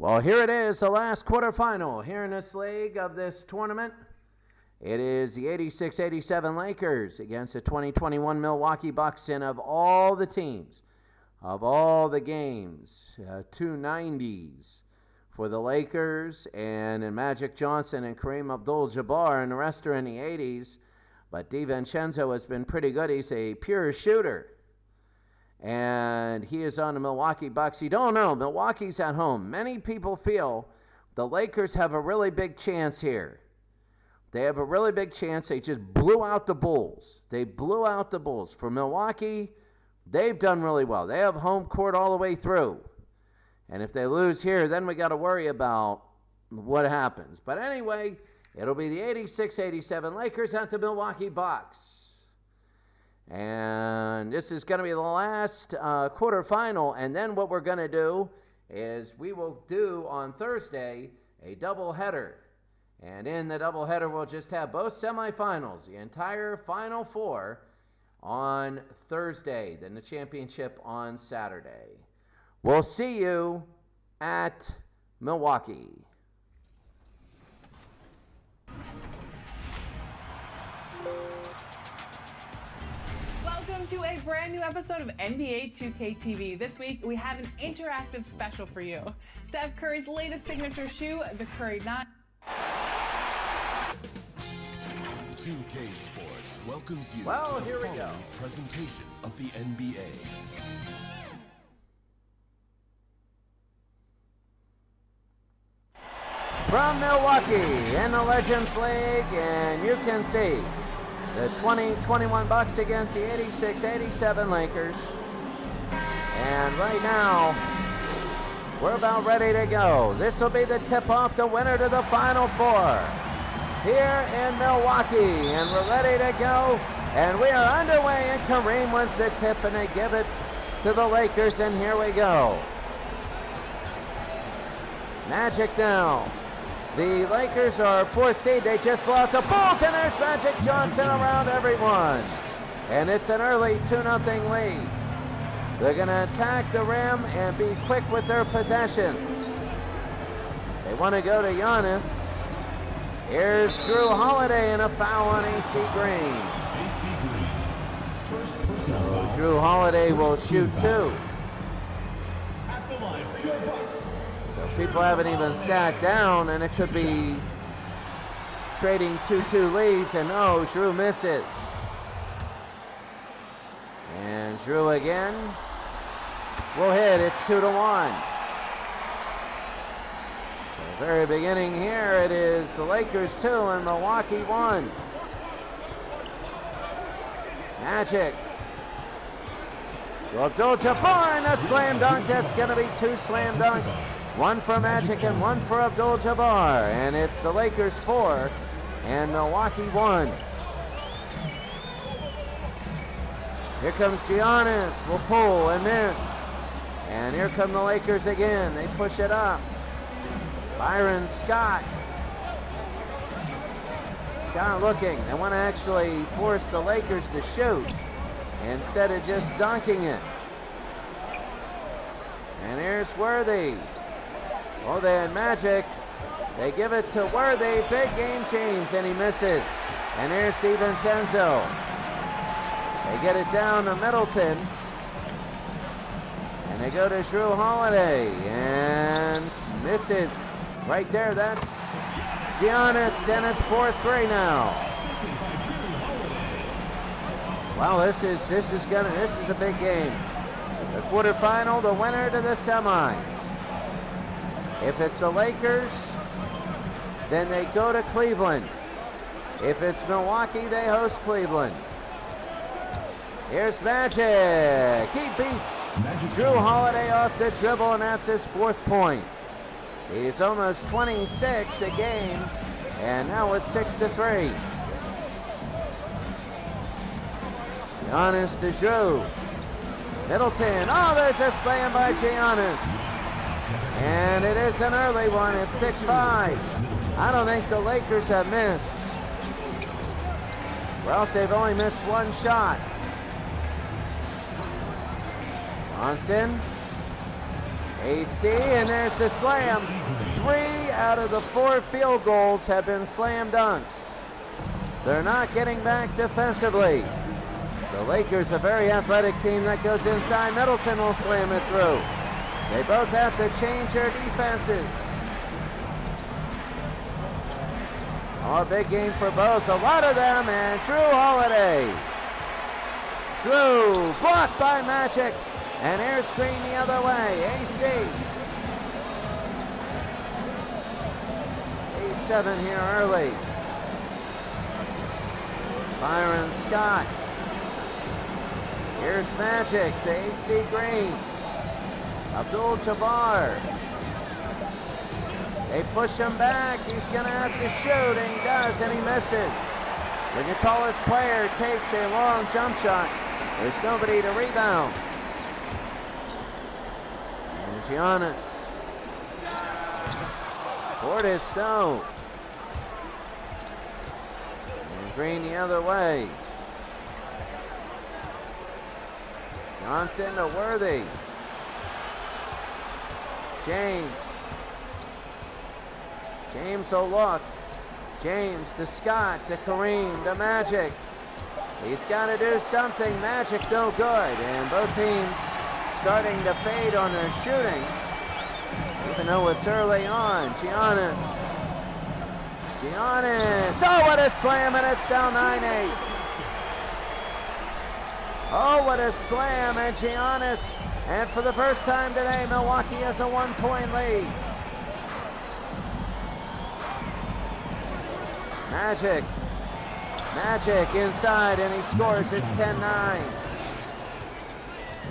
Well, here it is, the last quarterfinal here in this league of this tournament. It is the 86-87 Lakers against the 2021 Milwaukee Bucks, and of all the teams, of all the games, 290s for the Lakers, and Magic Johnson and Kareem Abdul-Jabbar, and the rest are in the 80s. But DiVincenzo has been pretty good. He's a pure shooter. And he is on the Milwaukee Bucks. You don't know, Milwaukee's at home. Many people feel the Lakers have a really big chance here. They have a really big chance. They just blew out the Bulls. They blew out the Bulls. For Milwaukee, they've done really well. They have home court all the way through. And if they lose here, then we got to worry about what happens. But anyway, it'll be the 86-87 Lakers at the Milwaukee Bucks. And this is going to be the last quarterfinal. And then what we're going to do is we will do on Thursday a doubleheader. And in the doubleheader, we'll just have both semifinals, the entire Final Four, on Thursday, then the championship on Saturday. We'll see you at Milwaukee. Welcome to a brand new episode of NBA 2K TV. This week, we have an interactive special for you. Steph Curry's latest signature shoe, the Curry 9. 2K Sports welcomes you Well, to the here we following go. presentation of the NBA. From Milwaukee in the Legends League, and you can see the 2021 Bucks against the 86-87 Lakers. And right now, we're about ready to go. This will be the tip-off, the winner to the Final Four here in Milwaukee. And we're ready to go. And we are underway, and Kareem wins the tip, and they give it to the Lakers, and here we go. Magic now. The Lakers are fourth seed. They just blow out the Bulls, and there's Magic Johnson around everyone. And it's an early 2-0 lead. They're going to attack the rim and be quick with their possessions. They want to go to Giannis. Here's Jrue Holiday, and a foul on AC Green. So Jrue Holiday will shoot two. So people haven't even sat down, and it could be trading 2-2 leads, and no, Jrue misses. And Jrue again will hit. It's 2-1. So very beginning here, it is the Lakers 2 and Milwaukee 1. Magic. To Abdul-Jabbar, and a slam dunk. That's going to be two slam dunks. One for Magic and one for Abdul-Jabbar. And it's the Lakers 4 and Milwaukee 1. Here comes Giannis. Will pull and miss. And here come the Lakers again. They push it up. Byron Scott. Scott looking. They want to actually force the Lakers to shoot instead of just dunking it. And here's Worthy. Oh, then Magic. They give it to Worthy. Big game change, and he misses. And here's DiVincenzo. They get it down to Middleton. And they go to Jrue Holiday. And misses. Right there, that's Giannis, and it's 4-3 now. Well, this is a big game. The quarterfinal, the winner to the semis. If it's the Lakers, then they go to Cleveland. If it's Milwaukee, they host Cleveland. Here's Magic. He beats Jrue Holiday off the dribble, and that's his fourth point. He's almost 26 a game, and now it's 6-3. Giannis to Jrue. Middleton. Oh, there's a slam by Giannis. And it is an early one. It's 6-5. I don't think the Lakers have missed. Or else they've only missed one shot. Johnson. AC, and there's the slam. 3 out of the 4 field goals have been slam dunks. They're not getting back defensively. The Lakers, a very athletic team that goes inside. Middleton will slam it through. They both have to change their defenses. Oh, a big game for both. A lot of them, and Drew Holiday. Drew, blocked by Magic, and air screen the other way. AC. 8-7 here early. Byron Scott. Here's Magic to AC Green. Abdul-Jabbar. They push him back. He's going to have to shoot, and he does, and he misses. When your tallest player takes a long jump shot, there's nobody to rebound. And Giannis. Portis, no. And Green the other way. Johnson to Worthy. James. James will look. James to Scott, to Kareem, to Magic. He's got to do something. Magic no good. And both teams starting to fade on their shooting. Even though it's early on. Giannis. Giannis. Oh, what a slam, and it's down 9-8. Oh, what a slam, and Giannis. And for the first time today, Milwaukee has a 1-point lead. Magic. Magic inside, and he scores. It's 10-9.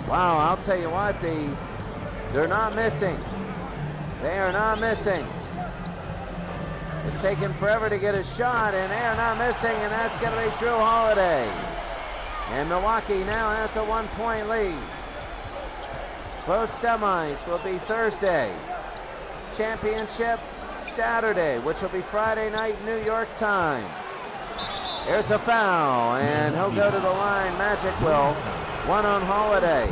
Wow, I'll tell you what, they're not missing. They are not missing. It's taken forever to get a shot, and they are not missing, and that's going to be Drew Holiday. And Milwaukee now has a 1-point lead. Both semis will be Thursday. Championship Saturday, which will be Friday night New York time. There's a foul, and he'll go to the line. Magic will. 1 on Holiday.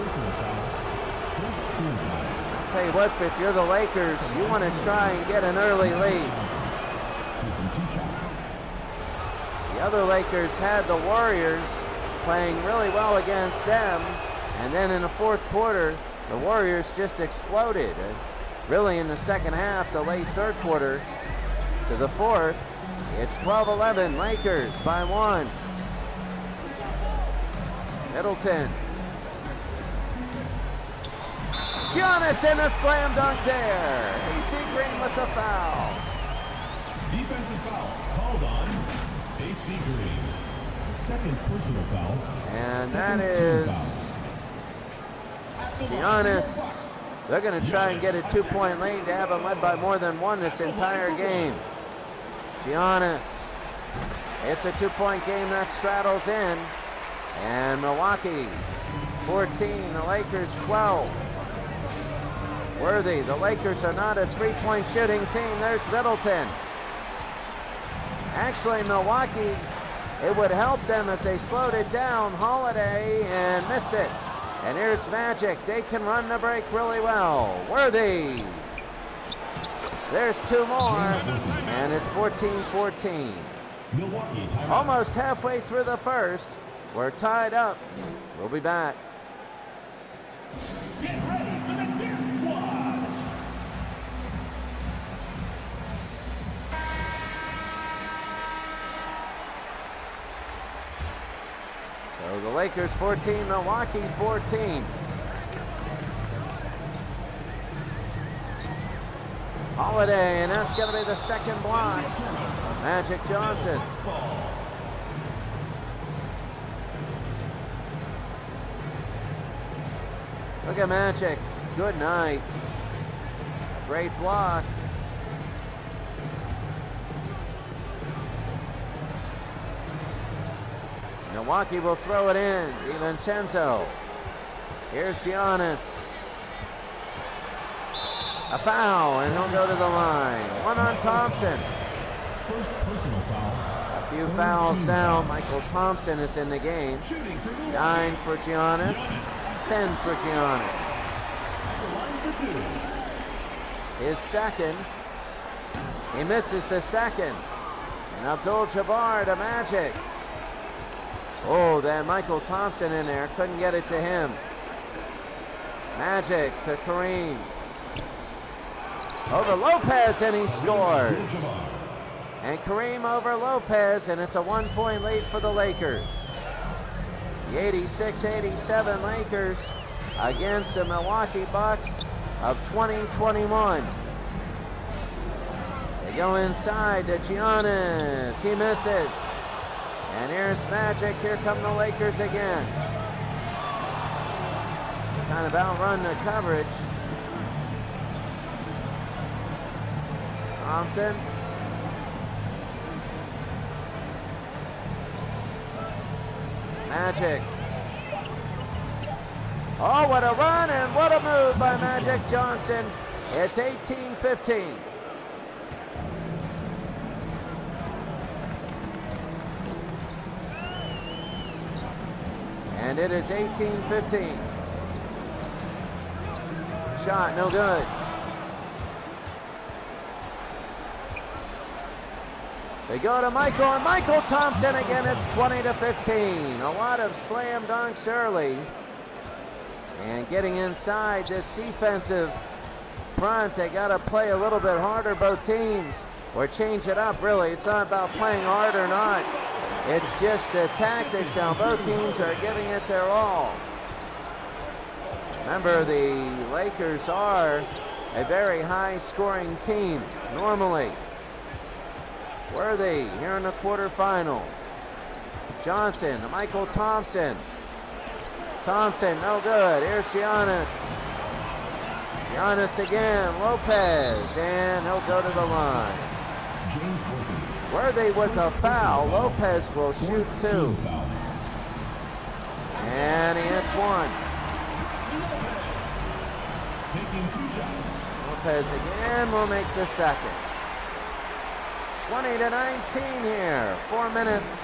I'll tell you what, if you're the Lakers, you want to try and get an early lead. The other Lakers had the Warriors playing really well against them, and then in the fourth quarter, the Warriors just exploded. Really in the second half, the late third quarter to the fourth, it's 12-11, Lakers by 1. Middleton. Giannis in a slam dunk there. AC Green with the foul. Defensive foul called on AC Green. Second personal foul. And that is Giannis. They're going to try and get a 2-point lead to have them led by more than 1 this entire game. Giannis. It's a 2-point game that straddles in. And Milwaukee 14, the Lakers 12. Worthy, the Lakers are not a 3-point shooting team. There's Middleton. Actually, Milwaukee, it would help them if they slowed it down. Holiday, and missed it. And here's Magic. They can run the break really well. Worthy. There's 2 more. And it's 14-14. Milwaukee timeout. Almost halfway through the first. We're tied up. We'll be back. Get ready for the Dance Squad. So the Lakers 14, Milwaukee 14. Holiday, and that's going to be the second block. Magic Johnson. Look at Magic. Good night. Great block. Milwaukee will throw it in. DiVincenzo. Here's Giannis. A foul, and he'll go to the line. 1 on Thompson. First personal foul. A few fouls now. Michael Thompson is in the game. 9 for Giannis. 10 for Giannis. At the line for 2. his second. He misses the second. And Abdul-Jabbar to Magic. Oh, then Michael Thompson in there. Couldn't get it to him. Magic to Kareem. Over Lopez, and he scores. And Kareem over Lopez, and it's a 1-point lead for the Lakers. The 86-87 Lakers against the Milwaukee Bucks of 2021. They go inside to Giannis. He misses. And here's Magic. Here come the Lakers again. Kind of outrun the coverage. Thompson. Magic. Oh, what a run and what a move by Magic Johnson. It's 18-15. And it is 18-15. Shot, no good. They go to Michael, and Michael Thompson again. It's 20-15. A lot of slam dunks early. And getting inside this defensive front, they got to play a little bit harder, both teams, or change it up, really. It's not about playing hard or not. It's just the tactics now. Both teams are giving it their all. Remember, the Lakers are a very high-scoring team, normally. Worthy here in the quarterfinals. Johnson to Michael Thompson. Thompson, no good. Here's Giannis. Giannis again. Lopez, and he'll go to the line. James Worthy with a foul. Lopez will shoot two. And he hits one. taking 2 shots. Lopez again will make the second. 20-19 here. 4 minutes.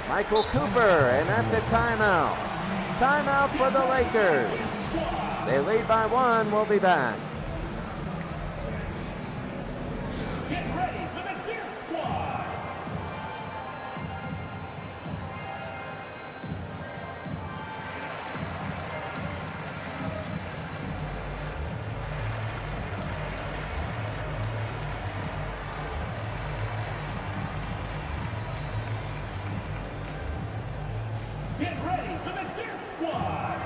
Michael Cooper, and that's a timeout. Timeout for the Lakers. They lead by 1. We'll be back. Get ready for the Dance Squad. Get ready for the Dance Squad.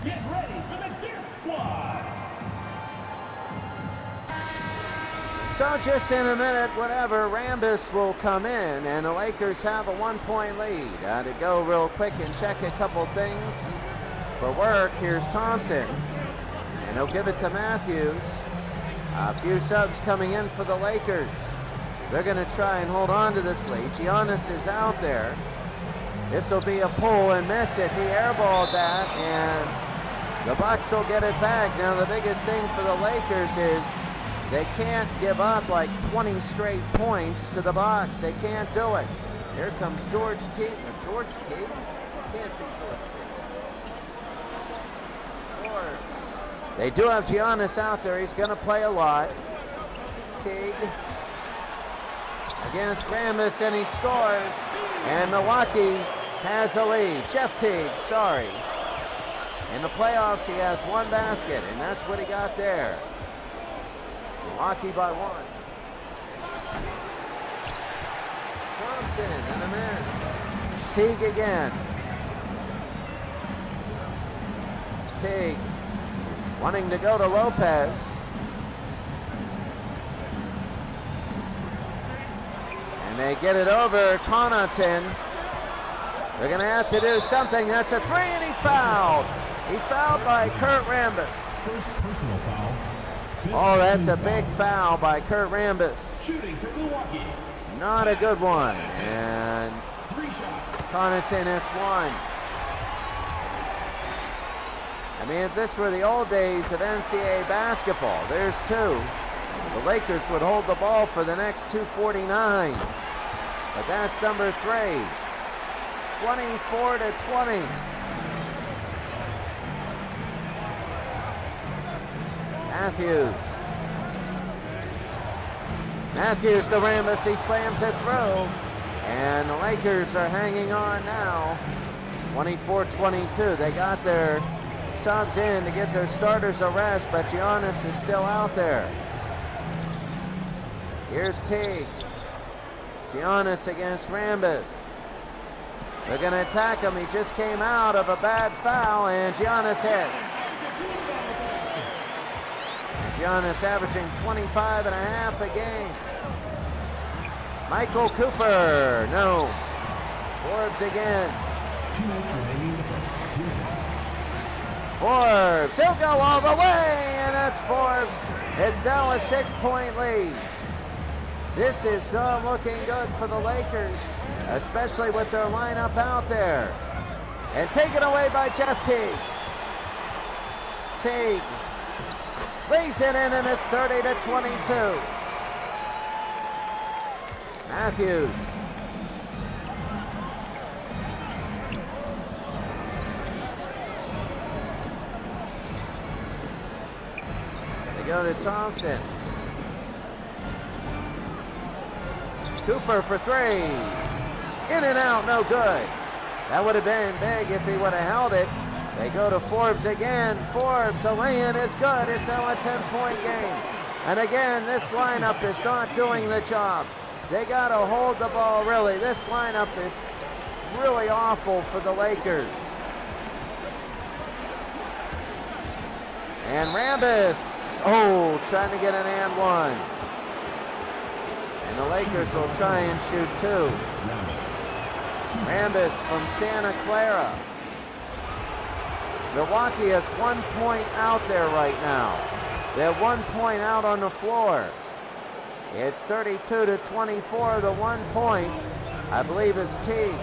Get ready for the Dance Squad. So just in a minute, whatever, Rambis will come in, and the Lakers have a 1-point lead. To go real quick and check a couple things for work, here's Thompson, and he'll give it to Matthews. A few subs coming in for the Lakers. They're going to try and hold on to this lead. Giannis is out there. This will be a pull and miss it. He airballed that, and the Bucks will get it back. Now the biggest thing for the Lakers is they can't give up like 20 straight points to the Bucks. They can't do it. Here comes George Teague. George Teague? Can't be George Teague. They do have Giannis out there. He's going to play a lot. Teague against Rambis, and he scores. And Milwaukee has a lead. Jeff Teague, sorry. In the playoffs, he has 1 basket, and that's what he got there. Milwaukee by 1. Thompson and a miss. Teague again. Teague wanting to go to Lopez. And they get it over Connaughton. They're going to have to do something. That's a 3, and he's fouled. He's fouled by Kurt Rambis. First personal foul. Oh, that's a big foul by Kurt Rambis. Shooting for Milwaukee. Not a good one. And 3 shots. Connaughton hits 1. I mean, if this were the old days of NCAA basketball, there's two. The Lakers would hold the ball for the next 2:49. But that's number 3. 24-20. Matthews to Rambis. He slams it through. And the Lakers are hanging on now. 24-22. They got their subs in to get their starters a rest, but Giannis is still out there. Here's Teague. Giannis against Rambis. They're going to attack him. He just came out of a bad foul, and Giannis hits. And Giannis averaging 25 and a half a game. Michael Cooper, no. Forbes again. 2 minutes remaining in the first. 2 minutes. Forbes, he'll go all the way, and that's Forbes. It's now a 6-point lead. This is not looking good for the Lakers, especially with their lineup out there. And taken away by Jeff Teague. Teague lays it in, and it's 30-22. Matthews. They go to Thompson. Cooper for 3. In and out, no good. That would have been big if he would have held it. They go to Forbes again. Forbes, the lay-in is good. It's now a 10-point game. And again, this lineup is not doing the job. They got to hold the ball, really. This lineup is really awful for the Lakers. And Rambis, trying to get an and one. And the Lakers will try and shoot 2. Rambis from Santa Clara. Milwaukee has 1 point out there right now. They have 1 point out on the floor. It's 32-24. The 1 point, I believe, is Teague.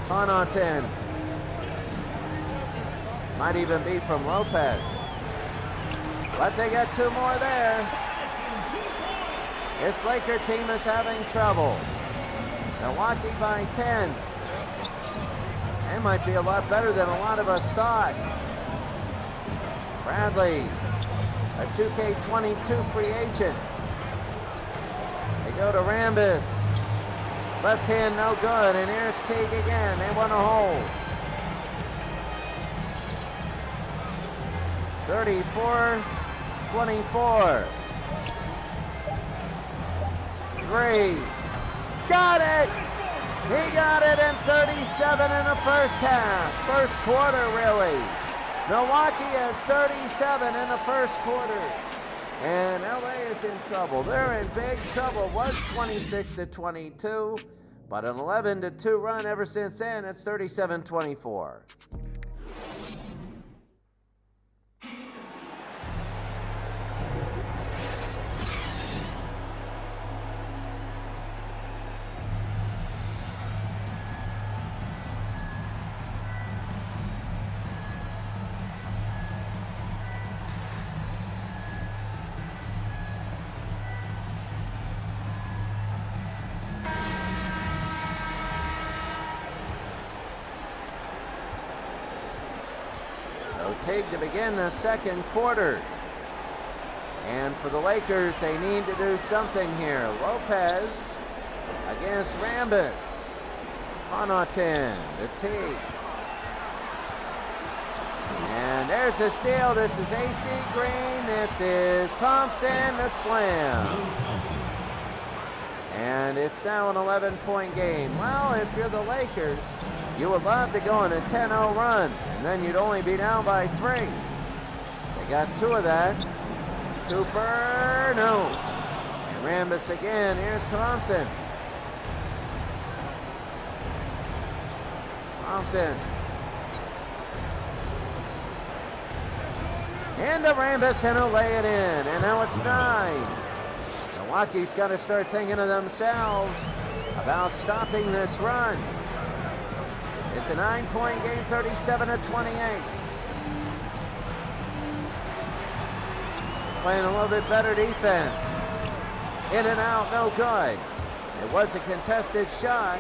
Connaughton. Might even be from Lopez. But they got 2 more there. This Laker team is having trouble. Milwaukee by 10. They might be a lot better than a lot of us thought. Bradley, a 2K22 free agent. They go to Rambis. Left hand no good, and here's Teague again. They want to hold. 34-24. 3. Got it! He got it in 37 in the first half. First quarter, really. Milwaukee has 37 in the first quarter. And LA is in trouble. They're in big trouble. It was 26-22, but an 11-2 run ever since then. It's 37-24. Teague to begin the second quarter. And for the Lakers, they need to do something here. Lopez against Rambis. Connaughton to Teague. And there's a steal. This is AC Green. This is Thompson, the slam. And it's now an 11-point game. Well, if you're the Lakers, you would love to go on a 10-0 run, and then you'd only be down by 3. They got 2 of that. Cooper, no. And Rambis again. Here's Thompson. And to Rambis, and he'll lay it in. And now it's 9. Milwaukee's got to start thinking of themselves about stopping this run. It's a 9-point game, 37-28. Playing a little bit better defense. In and out, no good. It was a contested shot.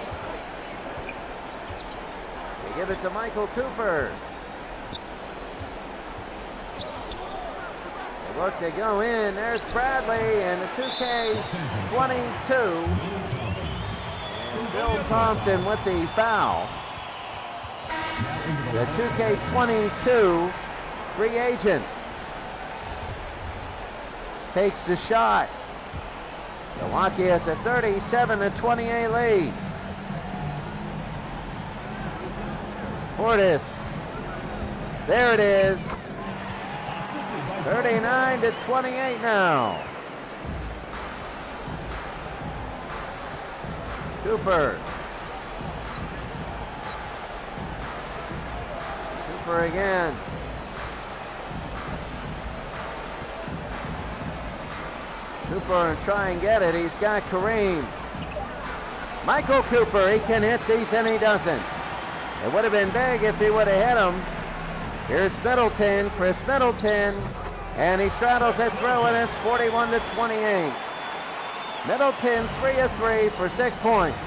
They give it to Michael Cooper. They look to go in. There's Bradley and the 2K22. And Bill Thompson with the foul. The 2K22 free agent takes the shot. Milwaukee has a 37-28 lead. Portis. There it is. 39-28 now. Cooper. Cooper again. Cooper and try and get it. He's got Kareem. Michael Cooper, he can hit these and he doesn't. It would have been big if he would have hit them. Here's Middleton, Chris Middleton, and he straddles it through and it's 41-28. Middleton 3 of 3 for 6 points.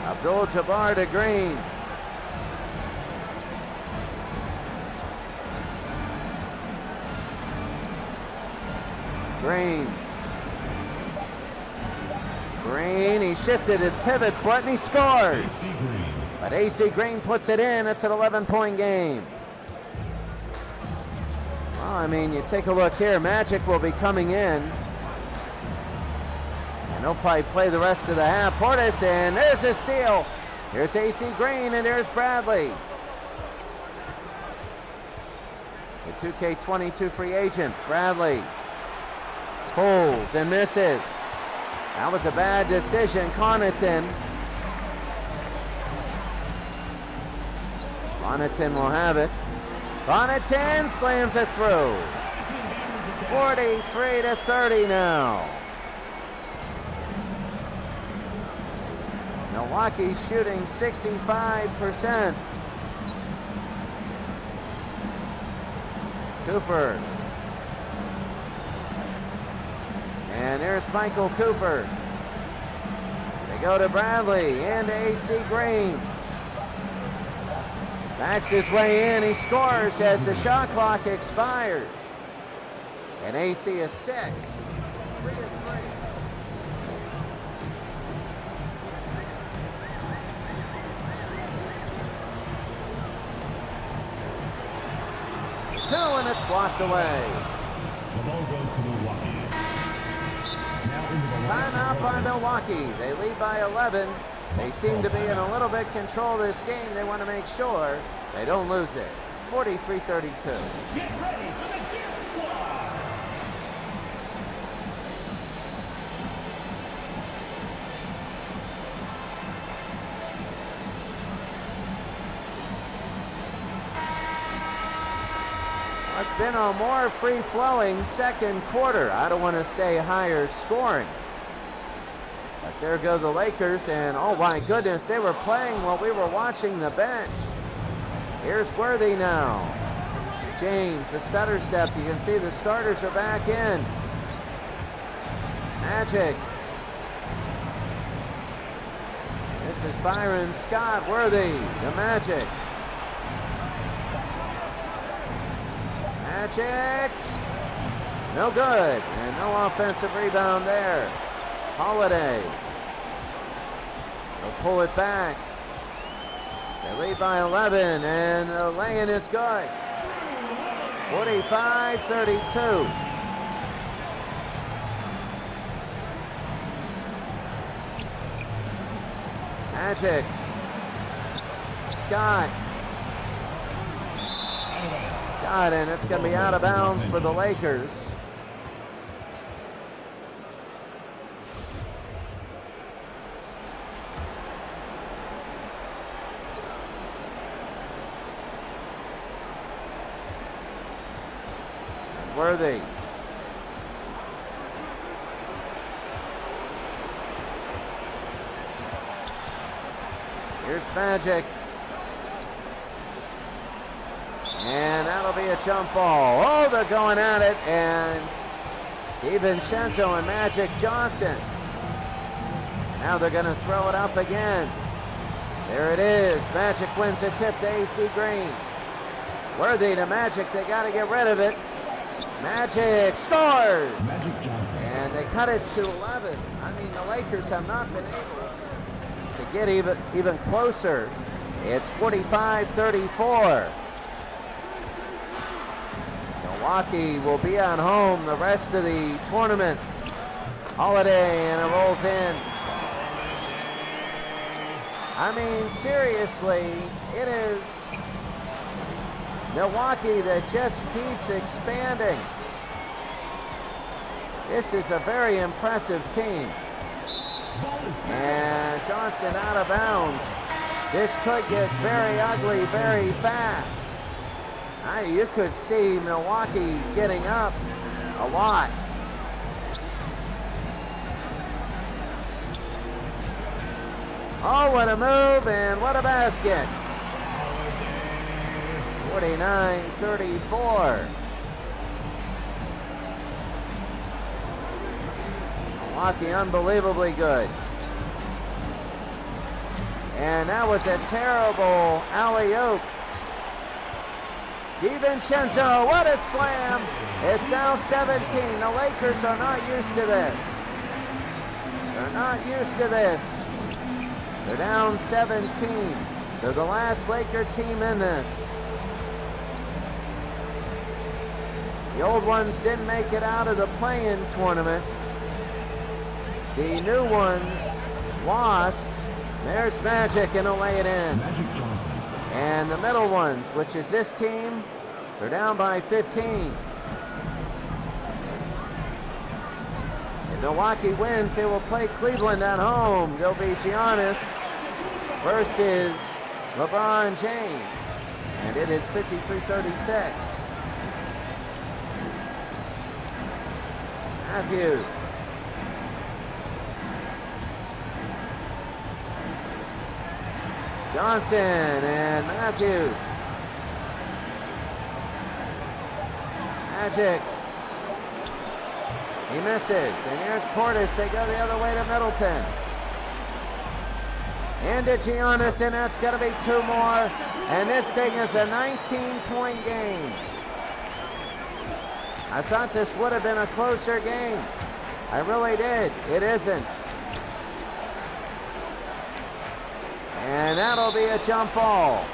Abdul-Jabbar to Green. Green, he shifted his pivot foot and he scores. But AC Green puts it in. It's an 11-point game. Well, I mean, you take a look here. Magic will be coming in. And they'll probably play the rest of the half. Portis, and there's a steal. Here's AC Green, and there's Bradley. The 2K22 free agent, Bradley. Pulls and misses. That was a bad decision. Connaughton will have it. Connaughton slams it through. 43-30 now. Milwaukee shooting 65%. Cooper. And there's Michael Cooper. They go to Bradley and to AC Green. Backs his way in. He scores as the shot clock expires. And AC is 6. 3 of 3. Two, and it's blocked away. The ball goes to Milwaukee. Timeout by Milwaukee. They lead by 11. They seem to be in a little bit control of this game. They want to make sure they don't lose it. 43-32. Get ready for the Dance Squad. It's been a more free-flowing second quarter. I don't want to say higher scoring. But there go the Lakers, and oh my goodness, they were playing while we were watching the bench. Here's Worthy now. James, a stutter step. You can see the starters are back in. Magic. This is Byron Scott. Worthy, the Magic. Magic. No good. And no offensive rebound there. Holiday. They'll pull it back. They lead by 11, and the lay-in is good. 45-32. Magic. Scott. Scott, and it's going to be out of bounds for the Lakers. Worthy. Here's Magic. And that'll be a jump ball. Oh, they're going at it, and DiVincenzo and Magic Johnson. Now they're going to throw it up again. There it is. Magic wins the tip to AC Green. Worthy to Magic. They got to get rid of it. Magic scores. Magic Johnson. And they cut it to 11. I mean, the Lakers have not been able to get even closer. It's 45-34. Milwaukee will be on home the rest of the tournament. Holiday, and it rolls in. I mean, seriously, it is Milwaukee that just keeps expanding. This is a very impressive team. And Johnson out of bounds. This could get very ugly very fast. You could see Milwaukee getting up a lot. Oh, what a move, and what a basket. 49-34. Milwaukee unbelievably good. And that was a terrible alley-oop. DiVincenzo, what a slam. It's now 17. The Lakers are not used to this. They're not used to this. They're down 17. They're the last Laker team in this. The old ones didn't make it out of the play-in tournament. The new ones lost. There's Magic, and he'll lay it in. Magic Johnson. And the middle ones, which is this team, they're down by 15. If Milwaukee wins, they will play Cleveland at home. They'll be Giannis versus LeBron James. And it is 53-36. Matthews. Johnson and Matthews. Magic. He misses. And here's Portis. They go the other way to Middleton. Into Giannis, and that's going to be two more. And this thing is a 19-point game. I thought this would have been a closer game. I really did. It isn't. And that'll be a jump ball.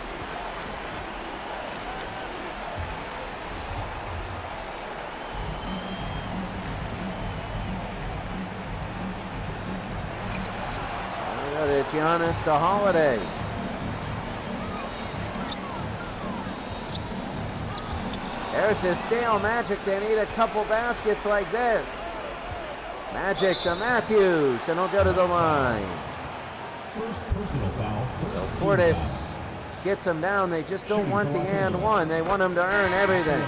We go to Giannis to Holiday. There's his steal. Magic, they need a couple baskets like this. Magic to Matthews, and he'll go to the line. First personal foul. So Portis gets them down. They just don't want the and one. They want them to earn everything.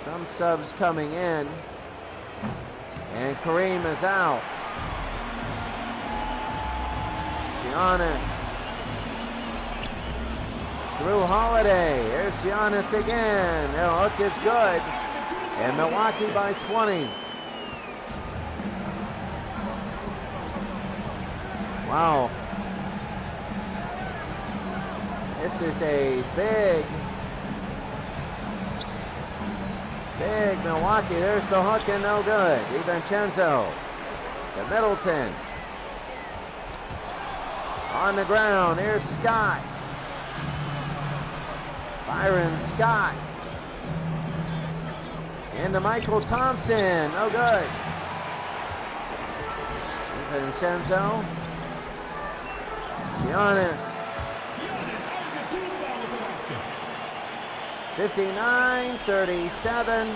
Some subs coming in. And Kareem is out. Giannis. Through Holiday. Here's Giannis again. Their hook is good. And Milwaukee by 20. Wow. This is a big Milwaukee. There's the hook and no good. DiVincenzo to Middleton. On the ground, here's Scott. Byron Scott. Into Michael Thompson. No good. DiVincenzo. Giannis. 59-37.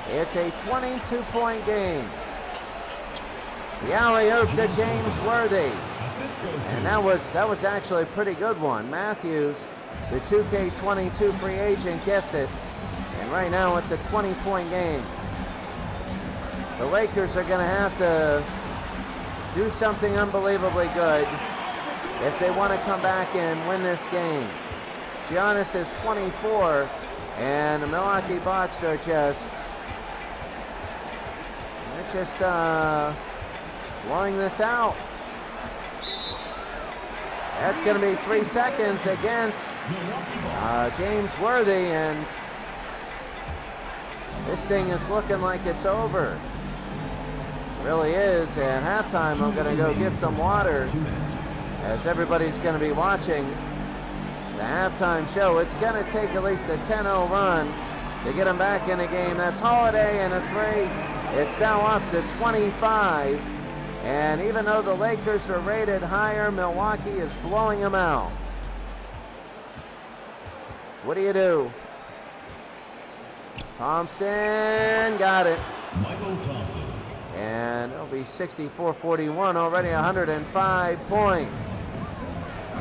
It's a 22-point game. The alley-oop to James Worthy. And that was actually a pretty good one. Matthews, the 2K22 free agent, gets it. And right now it's a 20-point game. The Lakers are going to have to do something unbelievably good if they want to come back and win this game. Giannis is 24, and the Milwaukee Bucks are just blowing this out. That's going to be 3 seconds against James Worthy, and this thing is looking like it's over. It really is. And halftime, I'm going to go get some water, as everybody's going to be watching the halftime show. It's going to take at least a 10-0 run to get them back in the game. That's Holiday and a 3. It's now up to 25. And even though the Lakers are rated higher, Milwaukee is blowing them out. What do you do? Thompson got it. Michael Thompson. And it'll be 64-41, already 105 points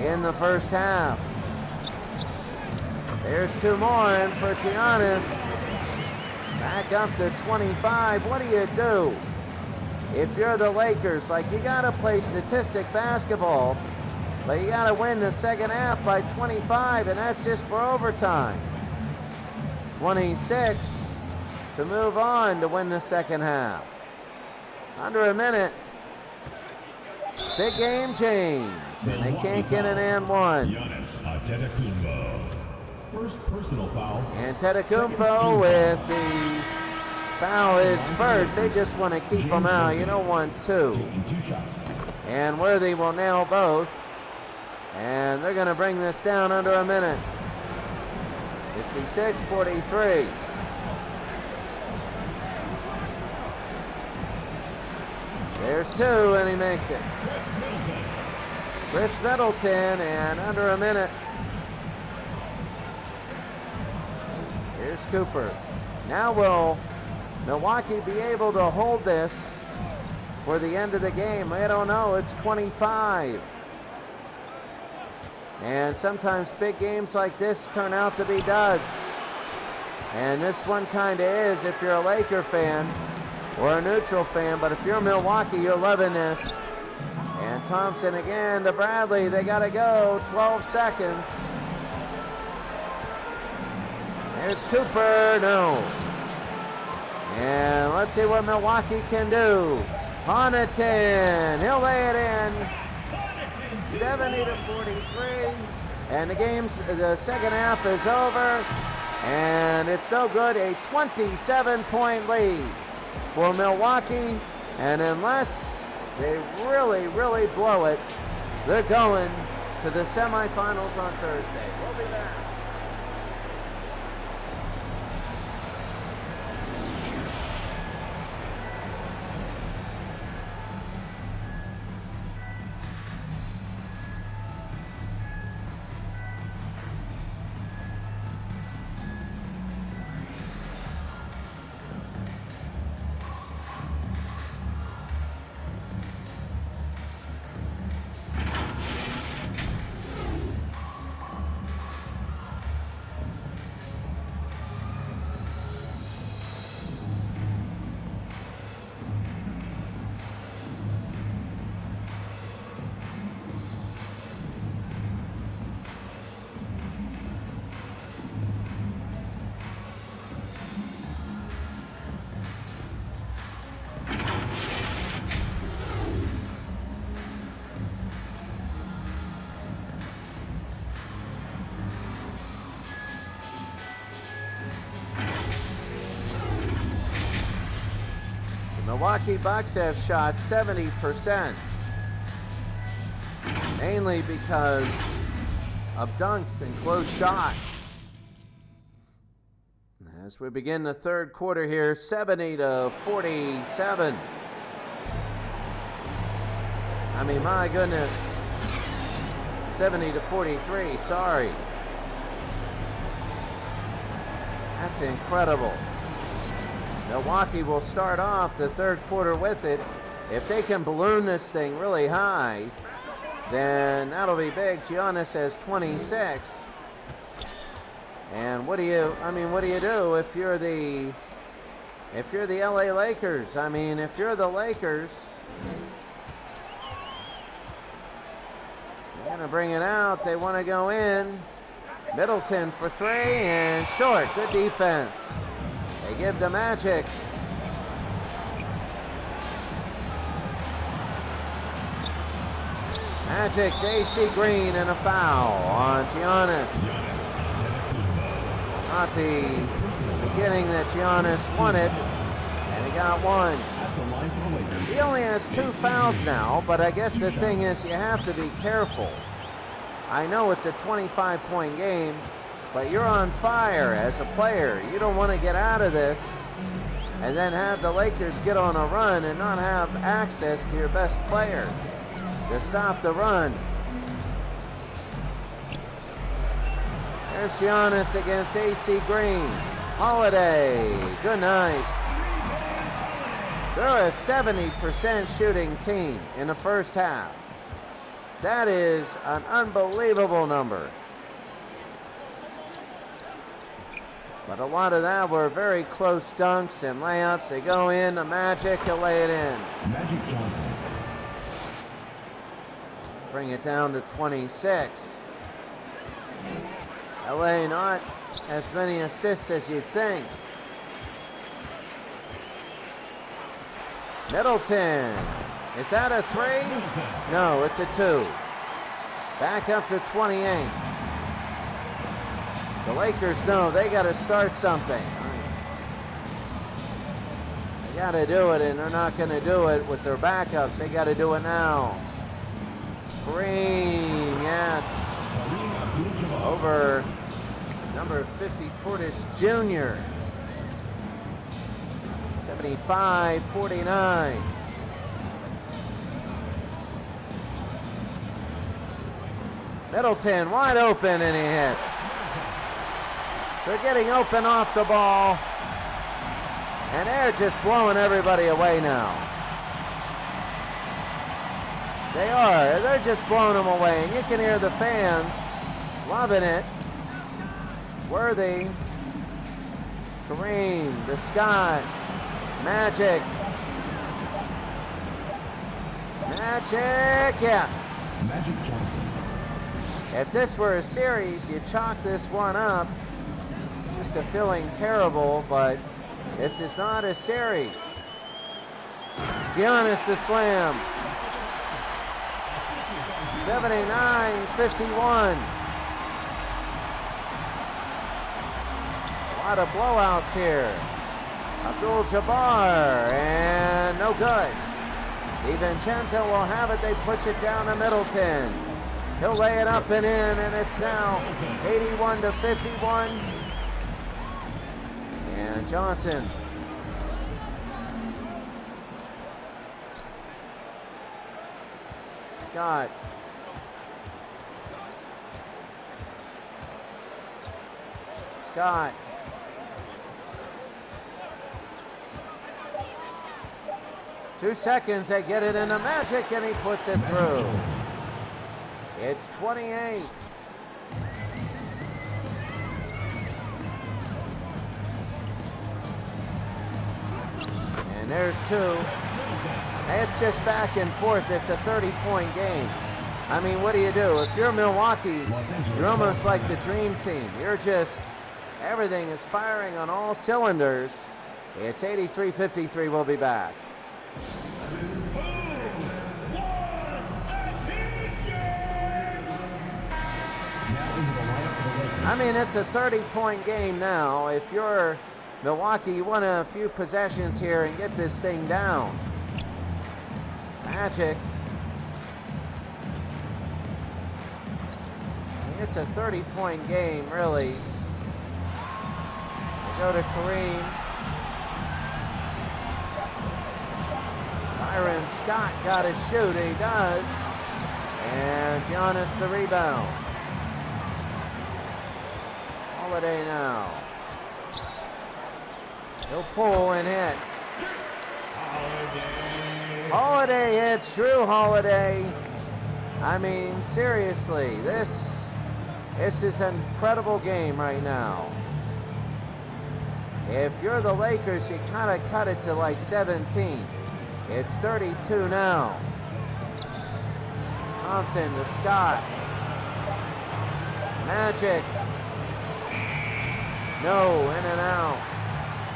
in the first half. There's 2 more, and for Giannis, back up to 25. What do you do if you're the Lakers? Like, you got to play statistic basketball, but you got to win the second half by 25, and that's just for overtime. 26 to move on to win the second half. Under a minute. Big game change, and they can't get an and one. Giannis Antetokounmpo. First personal foul. Antetokounmpo with the foul is first. They just want to keep them out. You don't want 2. Taking 2 shots. And Worthy will nail both. And they're going to bring this down under a minute. 66-43. There's 2, and he makes it. Chris Middleton, and under a minute. Here's Cooper. Now will Milwaukee be able to hold this for the end of the game? I don't know. It's 25. And sometimes big games like this turn out to be duds. And this one kind of is if you're a Laker fan or a neutral fan. But if you're Milwaukee, you're loving this. And Thompson again to Bradley. They got to go. 12 seconds. There's Cooper. No. And let's see what Milwaukee can do. Connaughton. He'll lay it in. 70-43. And the second half is over. And it's no good. A 27-point lead for Milwaukee. And unless they really, really blow it, they're going to the semifinals on Thursday. We'll be back. Milwaukee Bucks have shot 70%, mainly because of dunks and close shots. As we begin the third quarter here, 70-47. I mean, my goodness, 70-43, sorry. That's incredible. Milwaukee will start off the third quarter with it. If they can balloon this thing really high, then that'll be big. Giannis has 26. And what do you do if you're the LA Lakers? I mean, if you're the Lakers, Gonna bring it out. They want to go in. Middleton for three and short. Good defense. They give the Magic. Magic, AC Green, and a foul on Giannis. Not the beginning that Giannis wanted, and he got one. He only has 2 fouls now, but I guess the thing is you have to be careful. I know it's a 25-point game, but you're on fire as a player. You don't want to get out of this and then have the Lakers get on a run and not have access to your best player to stop the run. There's Giannis against AC Green. Holiday, good night. They're a 70% shooting team in the first half. That is an unbelievable number. But a lot of that were very close dunks and layups. They go in, the Magic, he'll lay it in. Magic Johnson. Bring it down to 26. LA not as many assists as you'd think. Middleton. Is that a 3? No, it's a 2. Back up to 28. The Lakers know they got to start something. They got to do it, and they're not going to do it with their backups. They got to do it now. Green, yes. Over number 50, Portis Jr. 75-49. Middleton wide open, and he hits. They're getting open off the ball, and they're just blowing everybody away now. They are. They're just blowing them away, and you can hear the fans loving it. Worthy, Kareem, the Scott, Magic. Magic, yes. Magic Johnson. If this were a series, you'd chalk this one up. Just a feeling terrible, but this is not a series. Giannis the slam. 79-51. A lot of blowouts here. Abdul-Jabbar, and no good. DiVincenzo will have it. They push it down to Middleton. He'll lay it up and in, and it's now 81-51. And Johnson. Scott. Scott. Two seconds, they get it in the Magic, and he puts it through. It's 28. And there's 2. It's just back and forth. It's a 30-point game. I mean, what do you do? If you're Milwaukee, you're almost like the dream team. You're just, everything is firing on all cylinders. It's 83-53. We'll be back. I mean, it's a 30-point game now. If you're Milwaukee, you want a few possessions here and get this thing down. Magic. It's a 30-point game, really. They go to Kareem. Byron Scott got to shoot. He does. And Giannis the rebound. Holiday now. He'll pull and hit. Holiday hits. Drew Holiday. I mean, seriously, this is an incredible game right now. If you're the Lakers, you kind of cut it to like 17. It's 32 now. Thompson to Scott. Magic. No, in and out.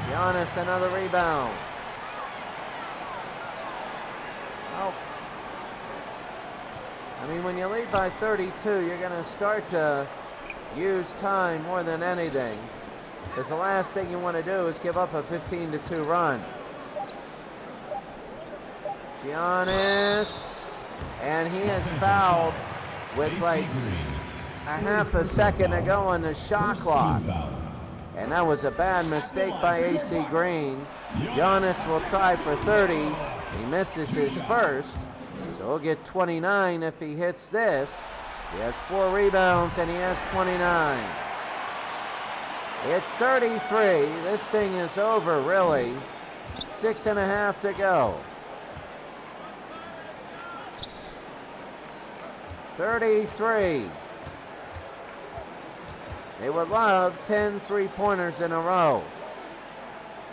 Giannis another rebound. Oh. I mean, when you lead by 32, you're going to start to use time more than anything. Because the last thing you want to do is give up a 15-2 run. Giannis, and he is fouled with like a half a second to go on the shot clock. And that was a bad mistake by AC Green. Giannis will try for 30. He misses his first. So he'll get 29 if he hits this. He has 4 rebounds and he has 29. It's 33. This thing is over, really. 6.5 to go. 33. They would love 10 three-pointers in a row.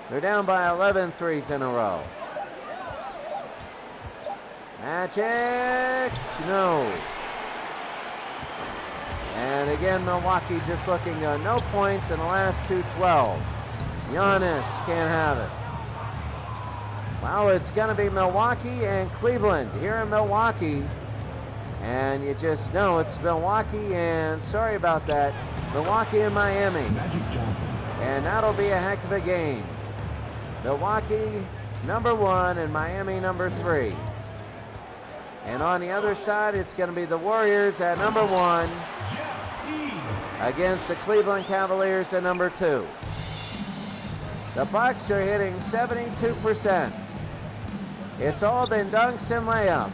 They're down by 11 threes in a row. Magic, no. And again, Milwaukee just looking to no points in the last 2-12. Giannis can't have it. Well, it's going to be Milwaukee and Cleveland here in Milwaukee. And you just know it's Milwaukee and, sorry about that, Milwaukee and Miami. Magic Johnson. And that'll be a heck of a game. Milwaukee #1 and Miami #3. And on the other side, it's going to be the Warriors at #1 against the Cleveland Cavaliers at #2. The Bucks are hitting 72%. It's all been dunks and layups.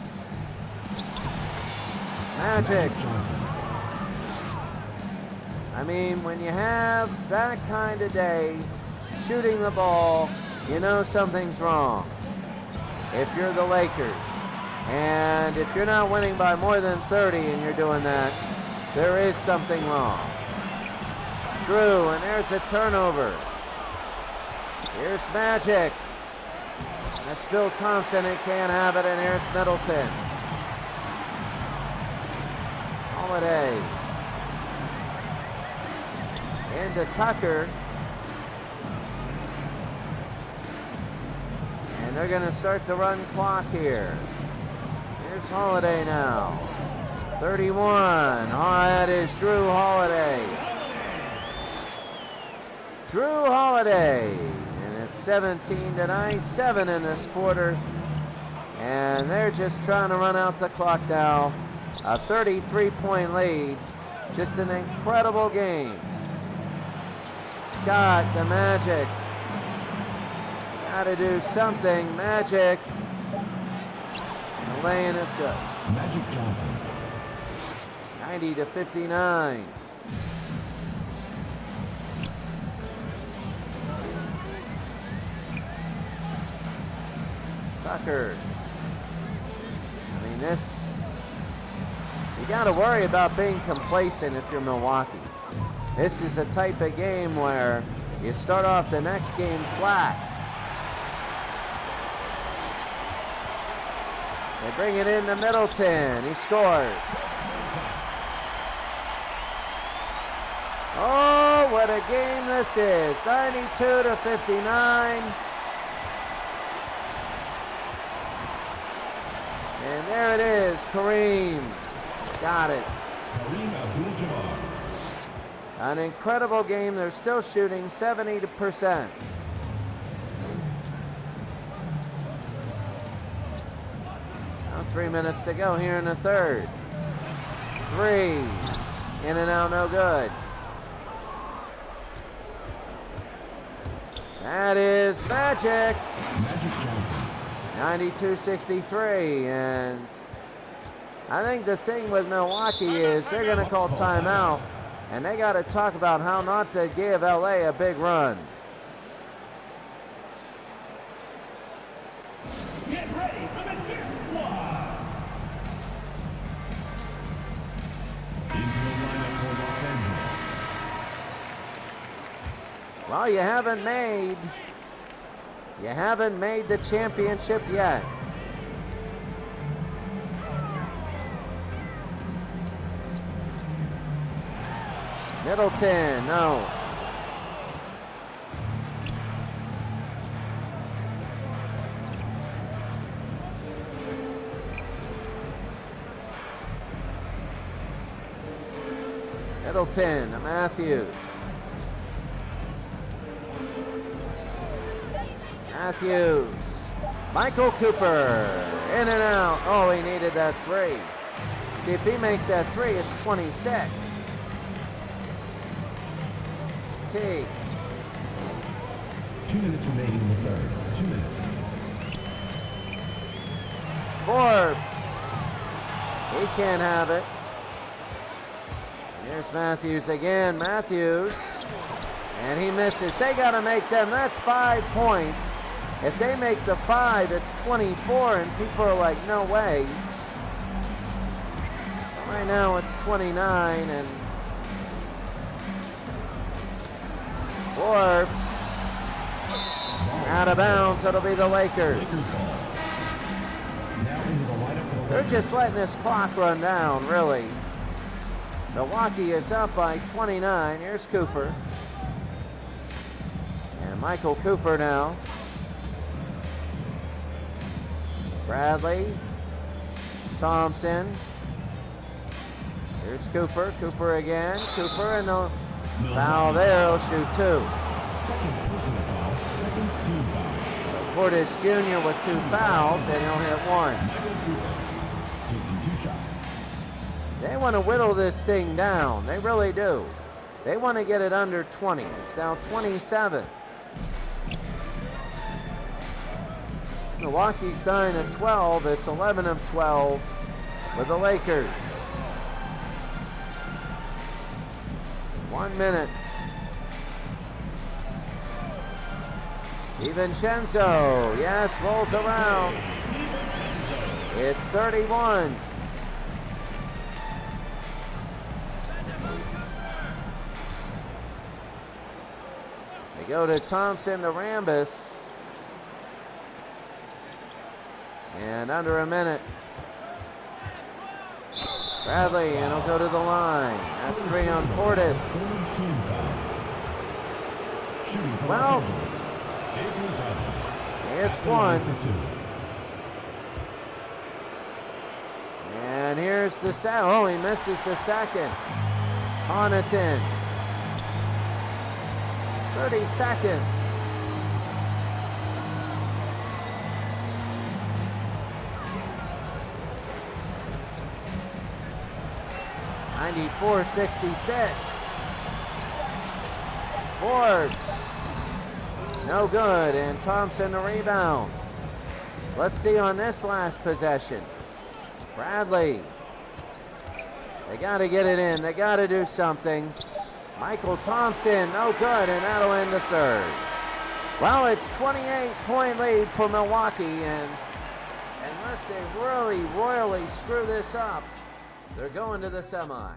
Magic. I mean, when you have that kind of day, shooting the ball, you know something's wrong. If you're the Lakers. And if you're not winning by more than 30 and you're doing that, there is something wrong. Drew, and there's a turnover. Here's Magic. That's Bill Thompson, and can't have it, and here's Middleton. Holiday. Into Tucker. And they're going to start the run clock here. Here's Holiday now. 31. Oh, that is Drew Holiday. Drew Holiday. And it's 17-9, 7 in this quarter. And they're just trying to run out the clock now. A 33-point lead. Just an incredible game. Scott, the Magic. Got to do something. Magic. The lay-in is good. Magic Johnson. 90-59. Tucker. I mean, this, you got to worry about being complacent if you're Milwaukee. This is a type of game where you start off the next game flat. They bring it into Middleton. He scores. Oh, what a game this is. 92-59. And there it is. Kareem. Got it. Kareem Abdul-Jabbar. An incredible game. They're still shooting 70%. Now 3 minutes to go here in the third. 3. In and out, no good. That is Magic. Magic Johnson. 92-63. And I think the thing with Milwaukee is they're going to call timeout. And they got to talk about how not to give LA a big run. Get ready for the Deer Squad. Into the lineup for Los Angeles. Well, you haven't made the championship yet. Middleton, no. Middleton to Matthews. Matthews. Michael Cooper. In and out. Oh, he needed that three. See, if he makes that three, it's 26. Teague. 2 minutes remaining in the third. 2 minutes. Forbes. He can't have it. Here's Matthews again. Matthews. And he misses. They got to make them. That's 5 points. If they make the 5, it's 24, and people are like, no way. Right now it's 29, and Forbes out of bounds. It'll be the Lakers. They're just letting this clock run down, really. Milwaukee is up by 29. Here's Cooper. And Michael Cooper now. Bradley. Thompson. Here's Cooper. Cooper again. Cooper, and the foul there. He'll shoot 2. Second personal foul, second team foul. Portis Jr. with 2 fouls, and he'll hit 1. Michael Cooper taking 2 shots. They want to whittle this thing down. They really do. They want to get it under 20. It's now 27. Milwaukee's 9 of 12. It's 11 of 12 with the Lakers. 1 minute. DiVincenzo, yes, rolls around. It's 31. They go to Thompson to Rambis. And under a minute. Bradley, and he'll go to the line. That's 3 on Portis. Third team foul. Shooting for Well, Los Angeles. Avery Bradley. It's 1. For 2. And here's the second. Oh, he misses the second. Connaughton. 30 seconds. .94-66. Forbes. No good, and Thompson the rebound. Let's see on this last possession. Bradley. They got to get it in. They got to do something. Michael Thompson, no good, and that'll end the third. Well, it's 28-point lead for Milwaukee, and unless they really royally screw this up, they're going to the semis.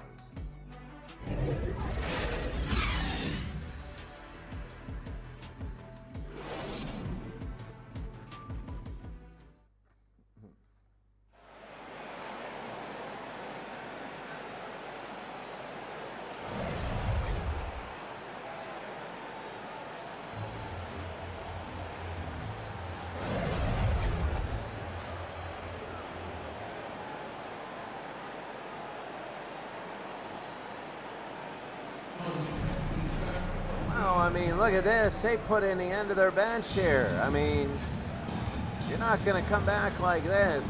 I mean, look at this. They put in the end of their bench here. I mean, you're not going to come back like this.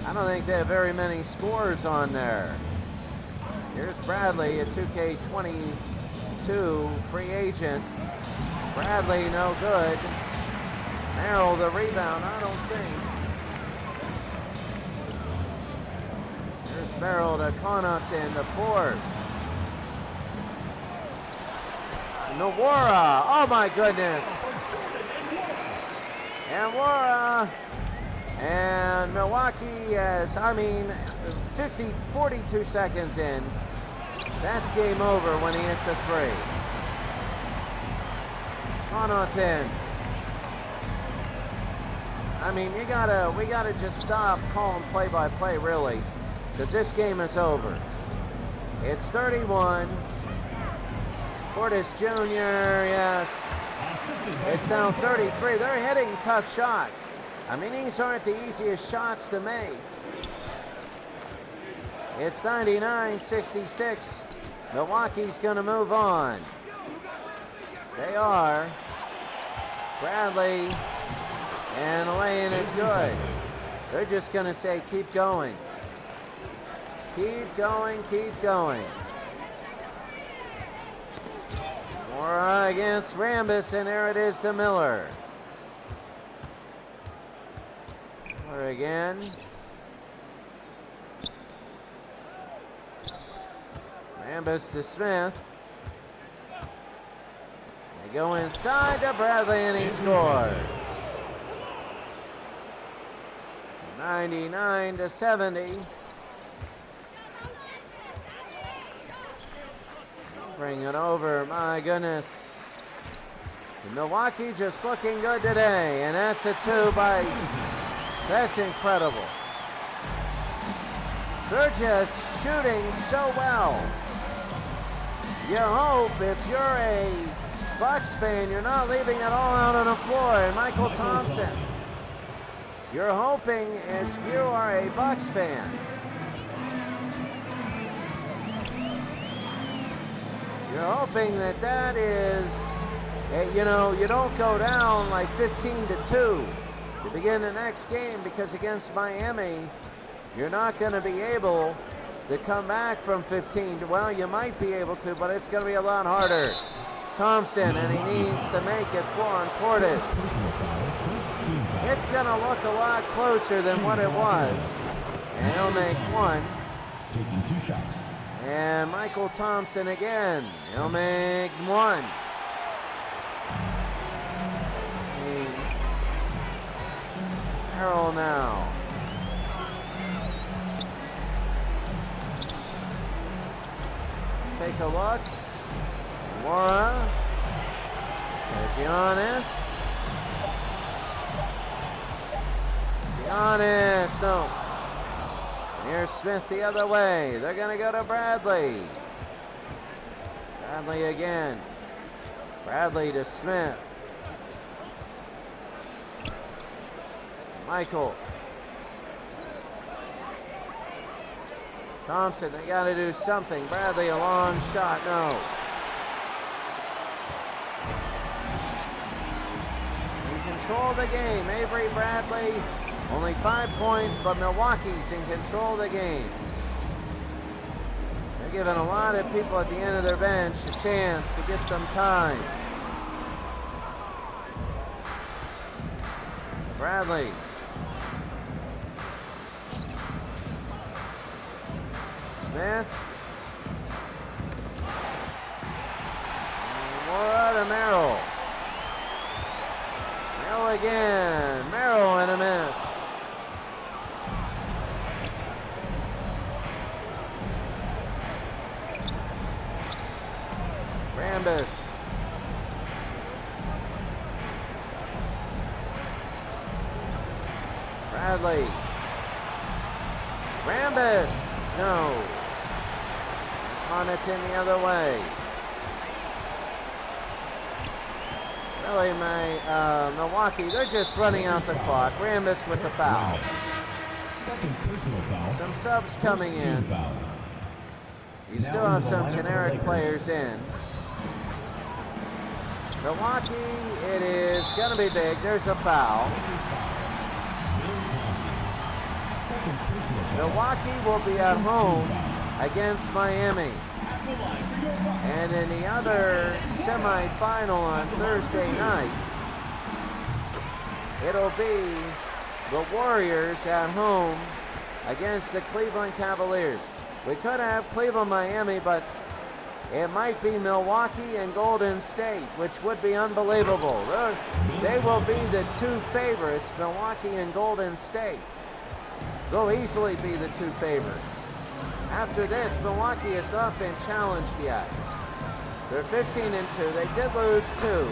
I don't think they have very many scores on there. Here's Bradley, a 2K22 free agent. Bradley, no good. Merrill, the rebound, I don't think. Merrill to Connaughton to Forbes. Nwora, oh my goodness. And Nwora. And Milwaukee has, 42 seconds in. That's game over when he hits a 3. Connaughton. I mean, we gotta just stop calling play-by-play, really. because this game is over. It's 31. Portis Jr., yes. It's now 33. They're hitting tough shots. I mean, these aren't the easiest shots to make. It's 99-66. Milwaukee's going to move on. They are. Bradley and the lay-in is good. They're just going to say, keep going. Keep going, keep going. Mora against Rambis, and there it is to Miller. Miller again. Rambis to Smith. They go inside to Bradley, and he scores. 99-70. Bring it over, my goodness. Milwaukee just looking good today, and that's a 2 by, that's incredible. They're just shooting so well. You hope if you're a Bucks fan, you're not leaving it all out on the floor. And Michael Thompson, you're hoping if you are a Bucks fan, you're hoping that is, you know, you don't go down like 15-2 to begin the next game, because against Miami, you're not going to be able to come back from 15 to, well, you might be able to, but it's going to be a lot harder. Thompson, and he needs to make it for on Portis. It's going to look a lot closer than what it was. And he'll make one. Taking 2 shots. And Michael Thompson again. He'll make one. Harrell now. Take a look. Mora. There's Giannis. Giannis, no. And here's Smith the other way. They're going to go to Bradley. Bradley again. Bradley to Smith. Michael. Thompson, they got to do something. Bradley, a long shot, no. In control of the game, Avery Bradley, only 5 points, but Milwaukee's in control of the game. They're giving a lot of people at the end of their bench a chance to get some time. Bradley. Smith. Mora to Merrill. Merrill again. Merrill and a miss. Rambis. Bradley. Rambis. No. Connaughton the other way. Really, Milwaukee, they're just running out the clock. Rambis with the foul. Second personal foul. Some subs coming First team in. foul. You still have some generic players in. Milwaukee, it is going to be big. There's a foul. Second personal foul. Milwaukee will be at home against Miami. And in the other semifinal on Thursday night, it'll be the Warriors at home against the Cleveland Cavaliers. We could have Cleveland-Miami, but it might be Milwaukee and Golden State, which would be unbelievable. They will be the 2 favorites, Milwaukee and Golden State. They'll easily be the 2 favorites. After this, Milwaukee has not been challenged yet. They're 15-2. They did lose 2.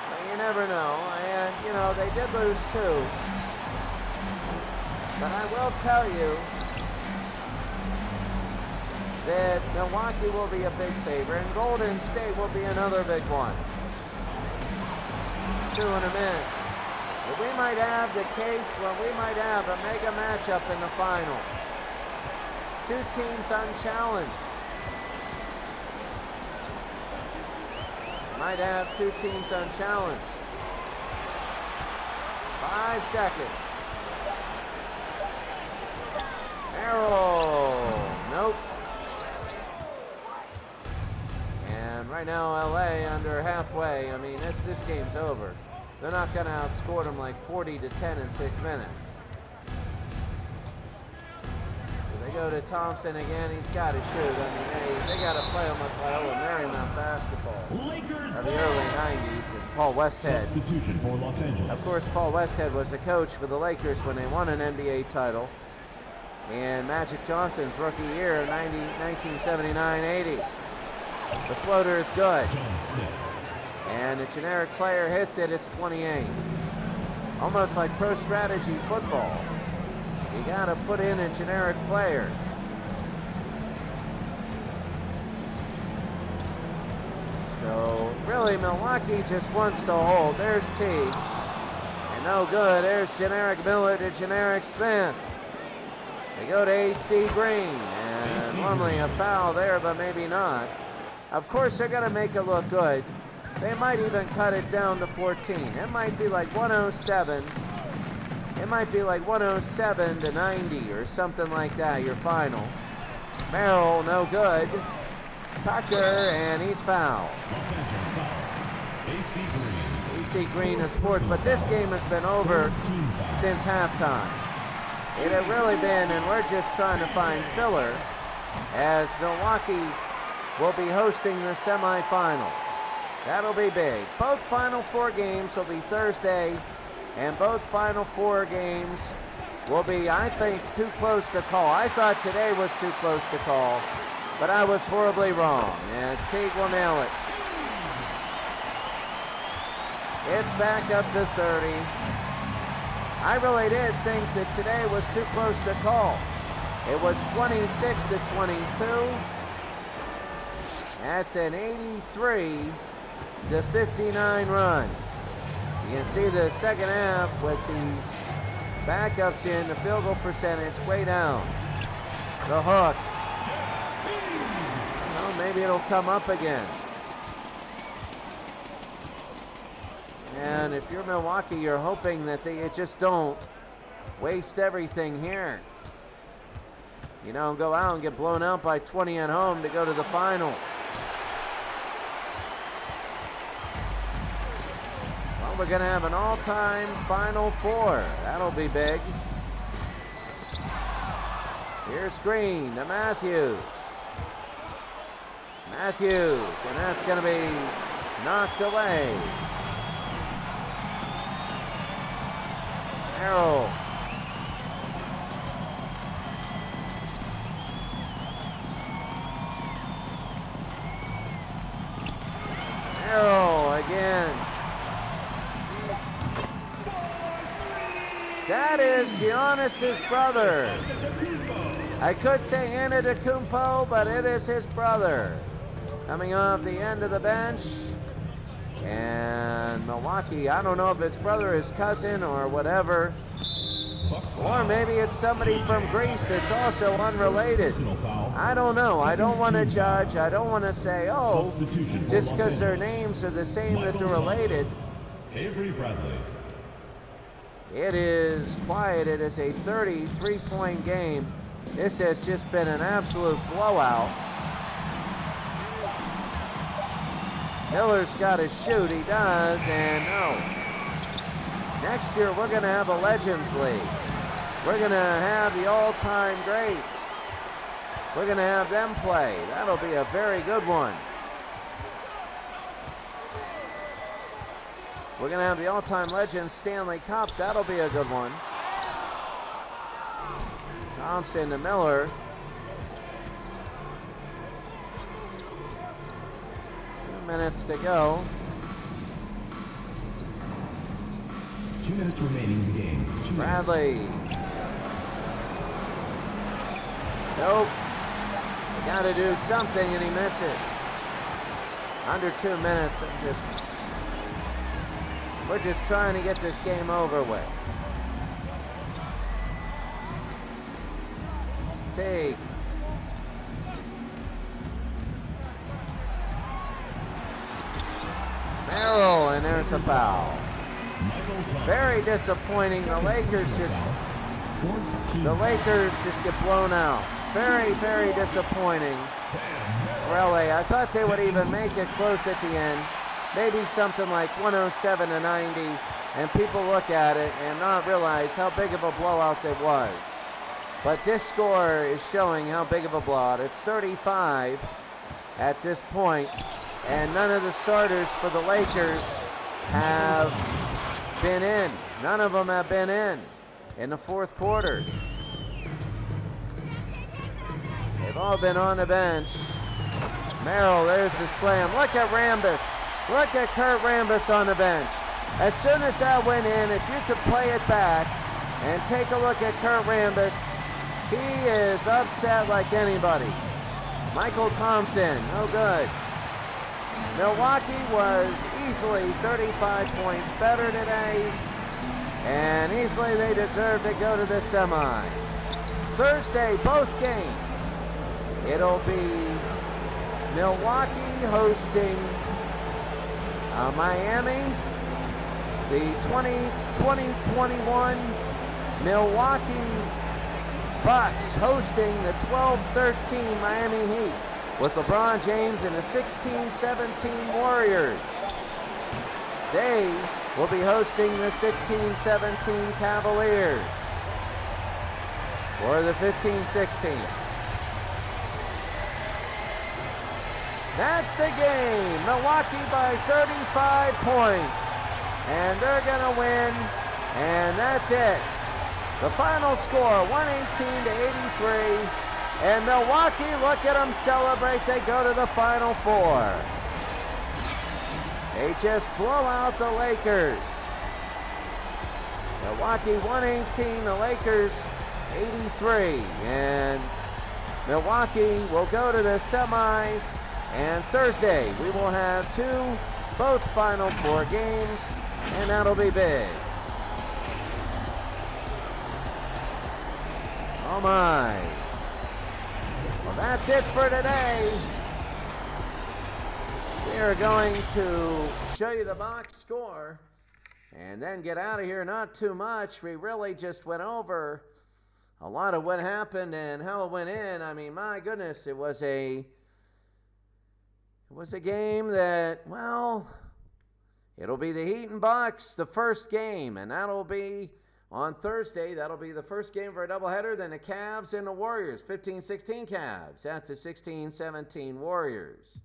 But you never know. And, you know, they did lose 2. But I will tell you that Milwaukee will be a big favorite, and Golden State will be another big one. 2 and a miss. But we might have the case where we might have a mega matchup in the final. 2 teams unchallenged. Might have 2 teams unchallenged. 5 seconds. Arrow. Nope. And right now LA under halfway. I mean, this game's over. They're not going to outscore them like 40-10 in 6 minutes. So they go to Thompson again. He's got to shoot. I mean, they got to play almost like old Marymount basketball Lakers of the early 90s. And Paul Westhead. Substitution for Los Angeles. Of course, Paul Westhead was the coach for the Lakers when they won an NBA title. And Magic Johnson's rookie year, 1979-80. The floater is good. John Smith. And a generic player hits it, it's 28. Almost like pro strategy football. You gotta put in a generic player. So really Milwaukee just wants to hold. There's T. And no good. There's generic Miller to generic Smith. They go to AC Green. And normally a foul there, but maybe not. Of course they're gonna make it look good. They might even cut it down to 14. It might be like 107. It might be like 107 to 90 or something like that, your final. Merrill, no good. Tucker, and he's fouled. Los Angeles foul. AC Green. AC Green is fourth, but this game has been over since halftime. It had really been, and we're just trying to find filler as Milwaukee will be hosting the semifinals. That'll be big. Both Final Four games will be Thursday, and both Final Four games will be, I think, too close to call. I thought today was too close to call, but I was horribly wrong, as Teague will nail it. It's back up to 30. I really did think that today was too close to call. It was 26 to 22. That's an 83 to 59 run. You can see the second half with these backups in, the field goal percentage way down. The hook. Well, maybe it'll come up again. And if you're Milwaukee, you're hoping that they just don't waste everything here. You know, go out and get blown out by 20 at home to go to the finals. Well, we're going to have an all-time Final Four. That'll be big. Here's Green to Matthews. Matthews, and that's going to be knocked away. Harrell. Harrell again. That is Giannis's brother. I could say Antetokounmpo, but it is his brother. Coming off the end of the bench. And Milwaukee, I don't know if it's brother, his cousin, or whatever. Or maybe it's somebody from Greece that's also unrelated. I don't know. I don't want to judge. I don't want to say, oh, just because their names are the same that they're related. Avery Bradley. It is quiet. It is a 33-point game. This has just been an absolute blowout. Miller's got to shoot. He does, and no. Next year, we're going to have a Legends League. We're going to have the all-time greats. We're going to have them play. That'll be a very good one. We're going to have the all-time Legends Stanley Cup. That'll be a good one. Thompson to Miller. 2 minutes to go. 2 minutes remaining in the game. 2 minutes. Bradley. Nope. They got to do something, and he missed it. Under 2 minutes. We're just trying to get this game over with. Take. Merrill, and there's a foul. Very disappointing. The Lakers just get blown out. Very, very disappointing. Really, I thought they would even make it close at the end. Maybe something like 107-90, and people look at it and not realize how big of a blowout it was. But this score is showing how big of a blowout. It's 35 at this point, and none of the starters for the Lakers have been in. None of them have been in the fourth quarter. They've all been on the bench. Merrill, there's the slam. Look at Rambis. Look at Kurt Rambis on the bench. As soon as that went in, if you could play it back and take a look at Kurt Rambis, he is upset like anybody. Michael Thompson, no good. Milwaukee was easily 35 points better today, and easily they deserve to go to the semis. Thursday, both games. It'll be Milwaukee hosting Miami, the 2021 Milwaukee Bucks hosting the 12-13 Miami Heat with LeBron James and the 16-17 Warriors. They will be hosting the 16-17 Cavaliers for the 15-16. That's the game. Milwaukee by 35 points. And they're going to win. And that's it. The final score, 118-83. And Milwaukee, look at them celebrate. They go to the Final Four. They just blow out the Lakers. Milwaukee 118, the Lakers 83. And Milwaukee will go to the semis. And Thursday, we will have both Final Four games, and that'll be big. Oh my. Well, that's it for today. We are going to show you the box score and then get out of here. Not too much. We really just went over a lot of what happened and how it went in. I mean, my goodness, it was a game that, well, it'll be the Heat and Bucks, the first game, and that'll be on Thursday. That'll be the first game for a doubleheader. Then the Cavs and the Warriors, 15-16 Cavs at the 16-17 Warriors.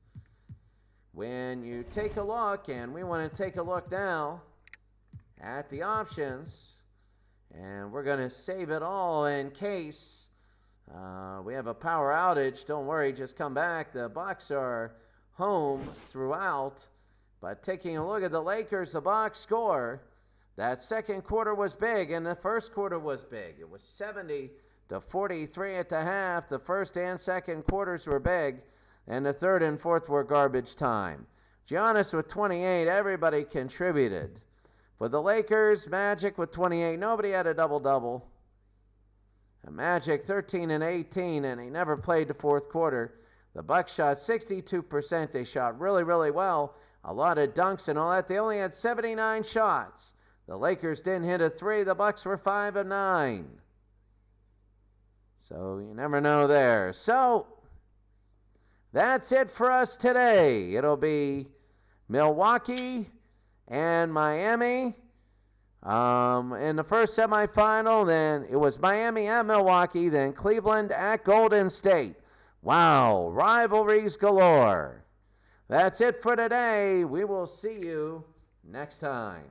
When you take a look, and we want to take a look now at the options, and we're going to save it all in case we have a power outage. Don't worry, just come back. The Bucks are home throughout, but taking a look at the Lakers, the box score, that second quarter was big and the first quarter was big. It was 70-43 at the half. The first and second quarters were big, and the third and fourth were garbage time. Giannis with 28, everybody contributed. For the Lakers, Magic with 28, nobody had a double-double. And Magic 13 and 18, and he never played the fourth quarter. The Bucks shot 62%. They shot really, really well. A lot of dunks and all that. They only had 79 shots. The Lakers didn't hit a three. The Bucks were 5 of 9. So you never know there. So that's it for us today. It'll be Milwaukee and Miami in the first semifinal. Then it was Miami at Milwaukee. Then Cleveland at Golden State. Wow, rivalries galore. That's it for today. We will see you next time.